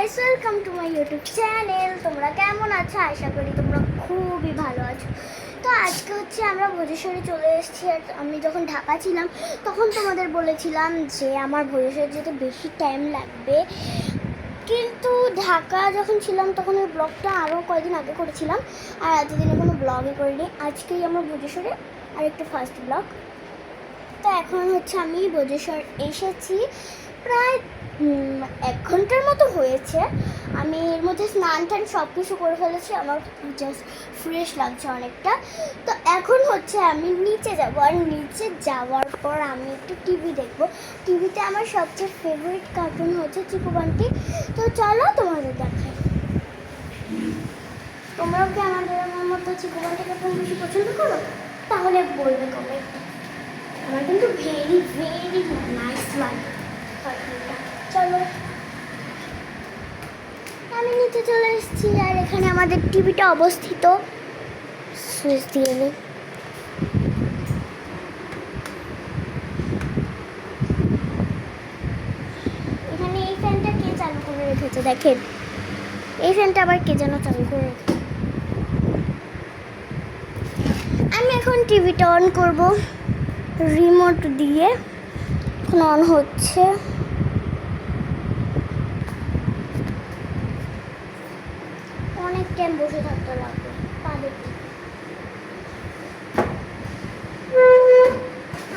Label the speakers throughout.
Speaker 1: Guys, welcome to my YouTube channel. তোমরা কেমন আছো? আশা করি তোমরা খুবই ভালো আছো। তো আজকে হচ্ছে আমরা ভোজেশ্বরে চলে এসেছি। আর আমি যখন ঢাকা ছিলাম তখন তোমাদের বলেছিলাম যে আমার ভোজেশ্বরে যেতে বেশি টাইম লাগবে, কিন্তু ঢাকা যখন ছিলাম তখন ওই ব্লগটা আরও কয়েকদিন আগে করেছিলাম, আর এতদিনে কোনো ব্লগই করিনি। আজকেই আমার ভোজেশ্বরে আরেকটা ফার্স্ট ব্লগ। তো এখন হচ্ছে আমি ভোজেশ্বর এসেছি, প্রায় 1 ঘন্টার মতো হয়েছে। আমি এর মধ্যে স্নান টান সব কিছু করে ফেলেছি, আমার জাস্ট ফ্রেশ লাগছে অনেকটা। তো এখন হচ্ছে আমি নিচে যাব, আর নিচে যাওয়ার পর আমি একটু টিভি দেখবো। টিভিতে আমার সবচেয়ে ফেভারিট কার্টুন হচ্ছে চিকু বান্টি। তো চলো তোমাদের দেখাই। তোমরাও কি আমাদের মতো চিকু বান্টি কার্টুন বেশি পছন্দ করো? তাহলে বলবে কমেন্টে। আমার কিন্তু ভেরি ভেরি নাইস লাগে কার্টুনটা। চলো, আমি নিচে চলে এসেছি, আর এখানে আমাদের টিভিটা অবস্থিত। সুইচ দিয়ে নিই। এখানে এই ফ্যানটা কে চালু করে রেখেছে দেখেন, এই ফ্যানটা আবার কে যেন চালু করে রেখেছে। আমি এখন টিভিটা অন করব রিমোট দিয়ে। এখন অন হচ্ছে। অনেক টাইম বসে থাকতে লাগবে, পা দেখতে।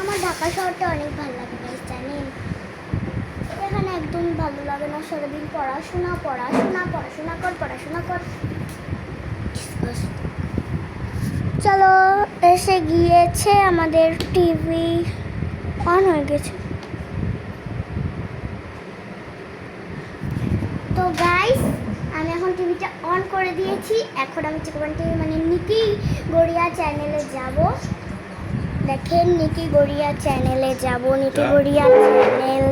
Speaker 1: আমার ঢাকা শহরটা অনেক ভালো লাগে গাইস, জানেন? এখানে একদম ভালো লাগে না, সারাদিন পড়াশোনা পড়াশোনা পড়াশোনা কর পড়াশোনা কর। চলো, এসে গিয়েছে, আমাদের টিভি অন হয়ে গেছে। তো গাইস, আমি এখন টিভিটা অন করে দিয়েছি। এখন আমি চিকু বান্টি মানে নিকি গড়িয়া চ্যানেলে যাব। দেখেন, নিকি গড়িয়া চ্যানেলে যাব। নিকি গড়িয়া চ্যানেল,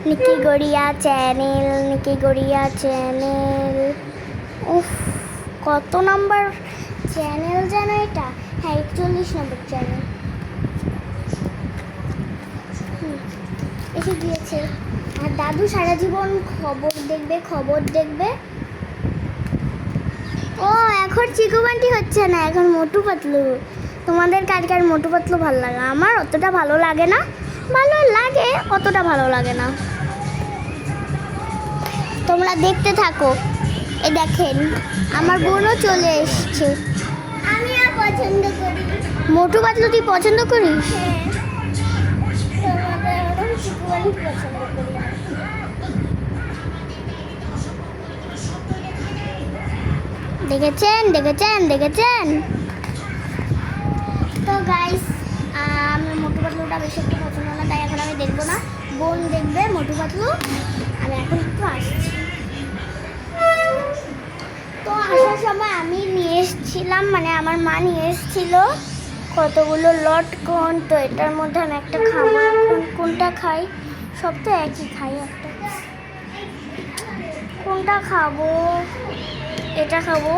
Speaker 1: নিকি গড়িয়া চ্যানেল, নিকি গড়িয়া চ্যানেল। উফ, কত নাম্বার চ্যানেল যেন এটা? হ্যাঁ, 41 নম্বর চ্যানেল। এসে গিয়েছে। আর দাদু সারা জীবন খবর দেখবে, খবর দেখবে। ও, এখন চিকু বান্টি হচ্ছে না, এখন মোটু পাতলু। তোমাদের কার কার মোটু পাতলু ভালো লাগে? আমার অতটা ভালো লাগে না, ভালো লাগে, অতটা ভালো লাগে না। তোমরা দেখতে থাকো। এ দেখেন, আমার বোনও চলে এসছে। আমিও পছন্দ করি মোটু পাতলু। তুই পছন্দ করিস? পছন্দ করি। দেখেছেন দেখেছেন দেখেছেন? তো গাইস, আমি মোটু পাতলুটা বেশি একটা পছন্দ না, তাই এখন আমি দেখবো না। বোন দেখবে মোটু পাতলু। আমি এখন একটু আসছি। তো আসার সময় আমি নিয়ে এসেছিলাম, মানে আমার মা নিয়ে এসেছিল কতগুলো লটকন। তো এটার মধ্যে আমি একটা খাবো। এখন কোনটা খাই? সব তো একই খাই। একটা কোনটা খাবো? এটা খাবো।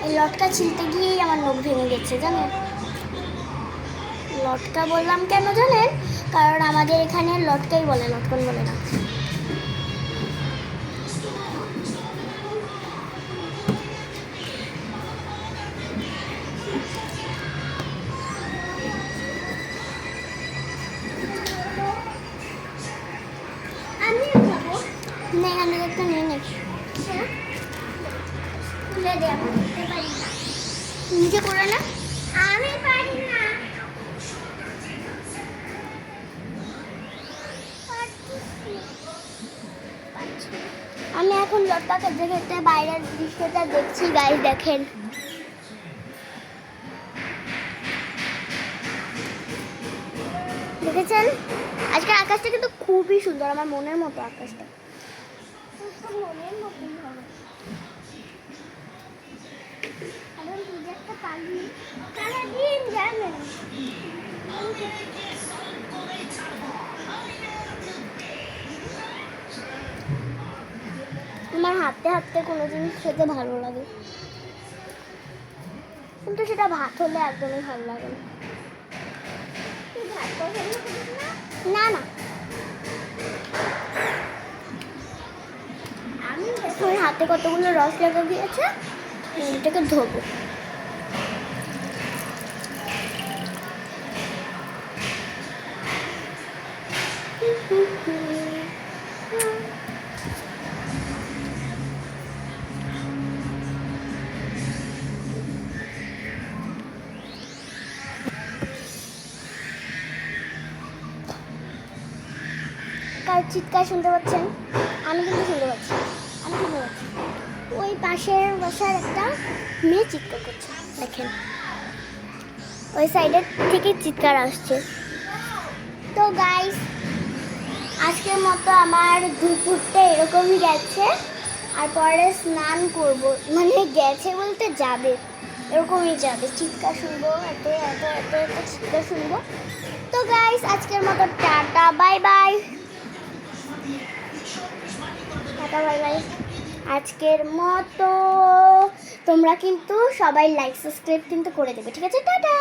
Speaker 1: এই লটকা ছিলতে গিয়েই আমার নখ ভেঙে গেছে, জানেন? লটকা বললাম কেন জানেন? কারণ আমাদের এখানে লটকাই বলে, লটকন বলে না। আমিও খাবো। না, আমি একটা নিয়ে নেই। তুলে দে, আমি করতে পারি না। নিজে করে না, আমি পারি না। আমি এখন লটকা খেতে খেতে বাইরের দৃশ্যটা দেখছি। গাইস দেখেন, দেখেছেন? আজকের আকাশটা কিন্তু খুবই সুন্দর, আমার মনের মতো আকাশটা। মনের মতোই হবে। আমার হাঁটতে হাঁটতে কোনো জিনিস খেতে ভালো লাগে। কিন্তু সেটা ভাত হলে একদমই ভালো লাগে না। ভাত পছন্দ করিস না? না আমি হাতে কতগুলো রস লাগা দিয়েছে, এটাকে ধোবো। কার চিৎকার শুনতে পাচ্ছেন? আমি কিন্তু শুনতে পাচ্ছি, আমি শুনতে পাচ্ছি। ওই পাশের বাসার একটা মেয়ে চিৎকার করছে, দেখেন ওই সাইডের থেকে চিৎকার আসছে। তো গাইস, আজকের মতো আমার দুপুরটা এরকমই গেছে, আর পরে স্নান করব, মানে গেছে বলতে যাবে, এরকমই যাবে। চিৎকার শুনবো, এত এত এত এত চিৎকার শুনবো। তো গাইস, আজকের মতো tata bye bye, tata bye bye. আজকের মতো তোমরা কিন্তু সবাই লাইক সাবস্ক্রাইব কিন্তু করে দেবে, ঠিক আছে? টাটা।